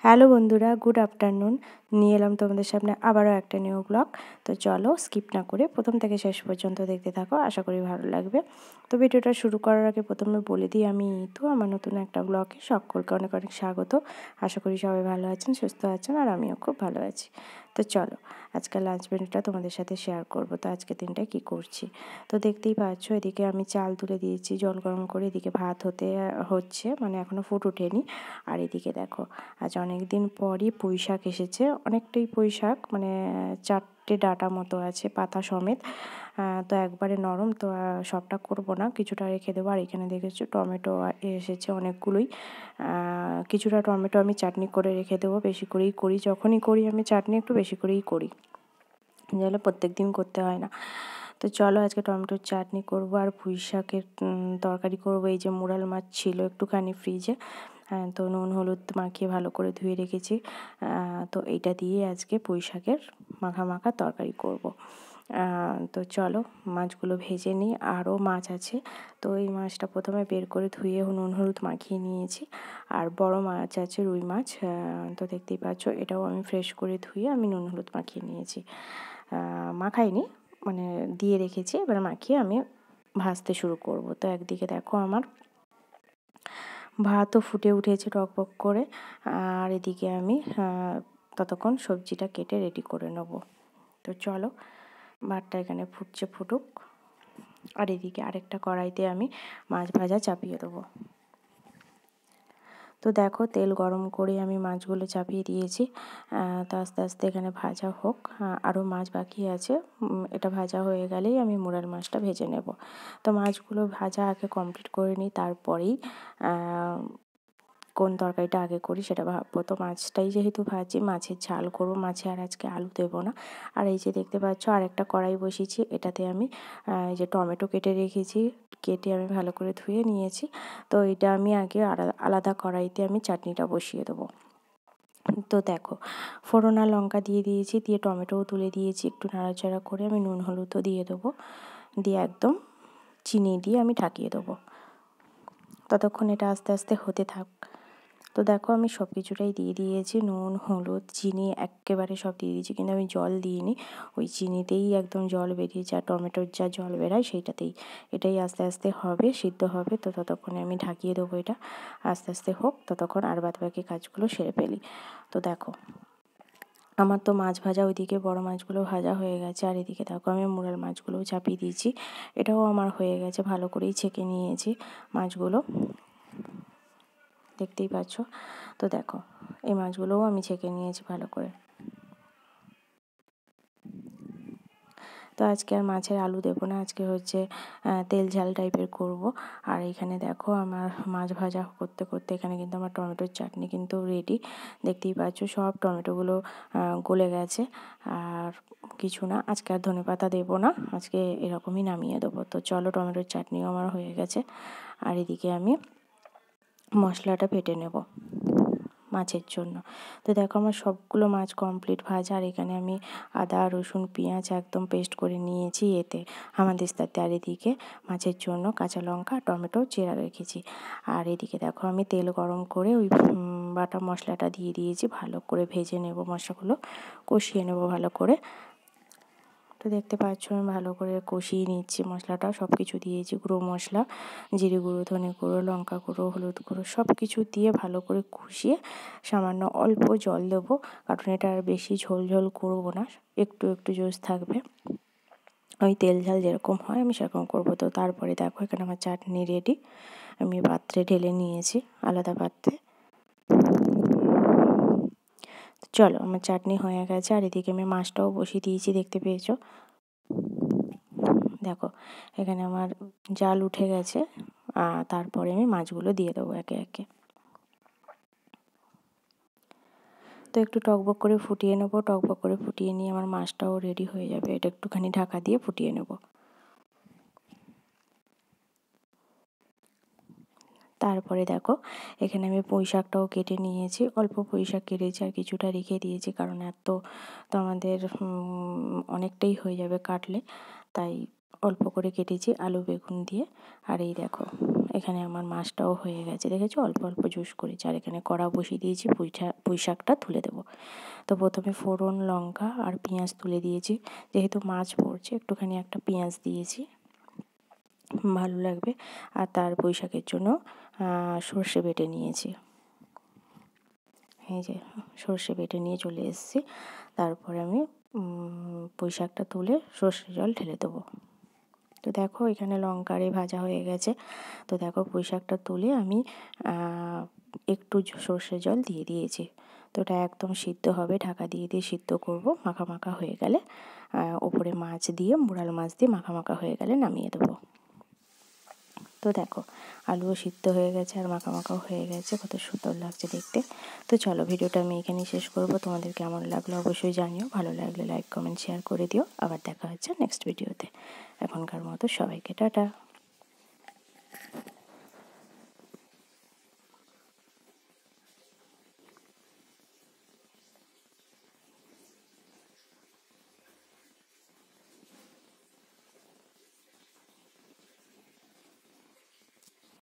Hello বন্ধুরা, good afternoon. নিয়ে এলাম তোমাদের সামনে আবারও একটা নিউ ব্লগ। তো চলো স্কিপ না করে প্রথম থেকে শেষ পর্যন্ত দেখতে থাকো, আশা করি ভালো লাগবে। তো ভিডিওটা শুরু করার আগে প্রথমে বলে দিই, আমি তো আমার নতুন একটা ব্লগে সকলকে অনেক অনেক স্বাগত। আশা করি সবাই ভালো আছেন, সুস্থ আছেন, আর আমিও খুব ভালো আছি। তো চলো আজকে লাঞ্চ মেনুটা তোমাদের সাথে শেয়ার করব। তো আজকে দিনটায় কী করছি তো দেখতেই পাচ্ছ, এদিকে আমি চাল তুলে দিয়েছি জল গরম করে, এদিকে ভাত হচ্ছে, মানে এখনও ফুট ওঠেনি। আর এদিকে দেখো, আজ অনেক দিন পরই পুঁই শাক এসেছে, অনেকটাই পুঁই শাক, মানে 4টে ডাঁটা মতো আছে পাতা সমেত। তো একবারে নরম, তো সবটা করব না, কিছুটা রেখে দেবো। আর এখানে দেখেছো টমেটো এসেছে অনেকগুলোই। কিছুটা টমেটো আমি চাটনি করে রেখে দেবো, বেশি করেই করি, যখনই করি আমি চাটনি একটু বেশি করেই করি, নাহলে প্রত্যেক দিন করতে হয় না। তো চলো আজকে টমেটোর চাটনি করব আর পুঁই শাকের তরকারি করব। এই যে মোরাল মাছ ছিল একটুখানি ফ্রিজে, তো নুন হলুদ মাখিয়ে ভালো করে ধুয়ে রেখেছি। তো এইটা দিয়ে আজকে পুঁই শাকের মাখা মাখা তরকারি করব। তো চলো মাছগুলো ভেজে নিই, আরও মাছ আছে। তো এই মাছটা প্রথমে বের করে ধুয়ে নুন হলুদ মাখিয়ে নিয়েছি। আর বড় মাছ আছে রুই মাছ, তো দেখতেই পাচ্ছ এটাও আমি ফ্রেশ করে ধুয়ে আমি নুন হলুদ মাখিয়ে নিয়েছি। মাখাইনি, মানে দিয়ে রেখেছি, এবার মাখিয়ে আমি ভাজতে শুরু করব। তো একদিকে দেখো আমার ভাতও ফুটে উঠেছে টকবক করে, আর এদিকে আমি ততক্ষণ সবজিটা কেটে রেডি করে নেব। তো চলো ভাতটা এখানে ফুটছে, ফুটুক। আর এদিকে আরেকটা কড়াইতে আমি মাছ ভাজা চাপিয়ে দেবো। তো দেখো তেল গরম করে আমি মাছগুলো চাপিয়ে দিয়েছি। তো আস্তে আস্তে এখানে ভাজা হোক, আরও মাছ বাকি আছে। এটা ভাজা হয়ে গেলেই আমি মোরাল মাছটা ভেজে নেব। তো মাছগুলো ভাজা আগে কমপ্লিট করে নিই, তারপরেই কোন তরকারিটা আগে করি সেটা ভাববো। তো মাছটাই যেহেতু ভাজি, মাছের ঝাল করবো, মাছে আর আজকে আলু দেবো না। আর এই যে দেখতে পাচ্ছ আরেকটা কড়াই বসিয়েছি, এটাতে আমি এই যে টমেটো কেটে রেখেছি, কেটে আমি ভালো করে ধুয়ে নিয়েছি। তো এটা আমি আগে আলাদা কড়াইতে আমি চাটনিটা বসিয়ে দেবো। তো দেখো ফোড়ন আর লঙ্কা দিয়ে দিয়েছি, দিয়ে টমেটোও তুলে দিয়েছি, একটু নাড়াচাড়া করে আমি নুন হলুদও দিয়ে দেবো, দিয়ে একদম চিনি দিয়ে আমি ঢাকিয়ে দেবো। ততক্ষণ এটা আস্তে আস্তে হতে থাক। তো দেখো আমি সব কিছুটাই দিয়ে দিয়েছি, নুন হলুদ চিনি একেবারে সব দিয়ে দিয়েছি, কিন্তু আমি জল দিইনি। ওই চিনিতেই একদম জল বেরিয়েছে, আর টমেটোর যা জল বেরায় সেইটাতেই। এটাই আস্তে আস্তে হবে, সিদ্ধ হবে। তো ততক্ষণে আমি ঢাকিয়ে দেবো, এটা আস্তে আস্তে হোক, ততক্ষণ আর বাদবাকি কাজগুলো সেরে ফেলি। তো দেখো আমার তো মাছ ভাজা, ওইদিকে বড় মাছগুলো ভাজা হয়ে গেছে, আর এদিকে দেখো আমি মোরাল মাছগুলোও চাপিয়ে দিয়েছি, এটাও আমার হয়ে গেছে, ভালো করেই ছেঁকে নিয়েছি মাছগুলো, দেখতেই পাচ্ছ। তো দেখো এই মাছগুলোও আমি ছেঁকে নিয়েছি ভালো করে। তো আজকে আর মাছের আলু দেবো না, আজকে হচ্ছে তেল ঝাল টাইপের করব। আর এখানে দেখো আমার মাছ ভাজা করতে করতে এখানে কিন্তু আমার টমেটোর চাটনি কিন্তু রেডি, দেখতেই পাচ্ছ সব টমেটোগুলো গলে গেছে। আর কিছু না, আজকে আর ধনেপাতা দেবো না, আজকে এরকমই নামিয়ে দেবো। তো চলো টমেটোর চাটনিও আমার হয়ে গেছে, আর এদিকে আমি মশলাটা বেটে নেব মাছের জন্য। তো দেখো আমার সবগুলো মাছ কমপ্লিট ভাজা, আর এখানে আমি আদা রসুন পেঁয়াজ একদম পেস্ট করে নিয়েছি এতে হামানদিস্তাতে। আর এদিকে মাছের জন্য কাঁচা লঙ্কা টমেটো চেরা রেখেছি। আর এদিকে দেখো আমি তেল গরম করে ওই বাটা মশলাটা দিয়ে দিয়েছি, ভালো করে ভেজে নেব, মশলাগুলো কষিয়ে নেব ভালো করে। তো দেখতে পাচ্ছ আমি ভালো করে কষিয়ে নিচ্ছি মশলাটা, সব কিছু দিয়েছি, গুঁড়ো মশলা, জিরে গুঁড়ো, ধনে গুঁড়ো, লঙ্কা গুঁড়ো, হলুদ গুঁড়ো, সব কিছু দিয়ে ভালো করে কষিয়ে সামান্য অল্প জল দেবো, কারণ এটা আর বেশি ঝোল ঝোল করবো না, একটু একটু জোশ থাকবে, ওই তেল ঝাল যেরকম হয় আমি সেরকম করবো। তো তারপরে দেখো এখানে আমার চাটনি রেডি, আমি পাত্রে ঢেলে নিয়েছি আলাদা পাত্রে। চলো আমার চাটনি হয়ে গেছে, আর এদিকে আমি মাছটাও বসিয়ে দিয়েছি, দেখতে পেয়েছো। দেখো এখানে আমার জাল উঠে গেছে, তারপরে আমি মাছগুলো দিয়ে দেবো একে একে। তো একটু টকবক করে ফুটিয়ে নেবো, টকবক করে ফুটিয়ে নিয়ে আমার মাছটাও রেডি হয়ে যাবে, এটা একটুখানি ঢাকা দিয়ে ফুটিয়ে নেব। তারপরে দেখো এখানে আমি পুঁই শাকটাও কেটে নিয়েছি, অল্প পুঁই শাক কেটেছি আর কিছুটা রেখে দিয়েছি, কারণ এত তো আমাদের অনেকটাই হয়ে যাবে কাটলে, তাই অল্প করে কেটেছি আলু বেগুন দিয়ে। আর এই দেখো এখানে আমার মাছটাও হয়ে গেছে, দেখেছো অল্প অল্প জুস করেছি। আর এখানে কড়া বসিয়ে দিয়েছি, পুঁই শাকটা তুলে দেবো। তো প্রথমে ফোড়ন, লঙ্কা আর পেঁয়াজ তুলে দিয়েছি। যেহেতু মাছ পড়ছে একটুখানি একটা পেঁয়াজ দিয়েছি, ভালো লাগবে। আর তার পুঁই শাকের জন্য সর্ষে বেটে নিয়েছি। এই যে সর্ষে বেটে নিয়ে চলে এসেছি। তারপরে আমি পুঁই শাকটা তুলে সর্ষে জল ঢেলে দেবো। তো দেখো এখানে লঙ্কারে ভাজা হয়ে গেছে। তো দেখো পুঁই শাকটা তুলে আমি একটু সর্ষে জল দিয়ে দিয়েছি। তো ওটা একদম সিদ্ধ হবে, ঢাকা দিয়ে দিয়ে সিদ্ধ করব। মাখা মাখা হয়ে গেলে ওপরে মাছ দিয়ে, মোরাল মাছ দিয়ে মাখা মাখা হয়ে গেলে নামিয়ে দেবো। তো দেখো আলুও সিদ্ধ হয়ে গেছে আর মাখা মাখাও হয়ে গেছে, কত সুন্দর লাগছে দেখতে। তো চলো ভিডিওটা আমি এখানেই শেষ করব। তোমাদের কেমন লাগলো অবশ্যই জানিও, ভালো লাগলে লাইক কমেন্ট শেয়ার করে দিও। আবার দেখা হচ্ছে নেক্সট ভিডিওতে। এখনকার মতো সবাইকে টাটা।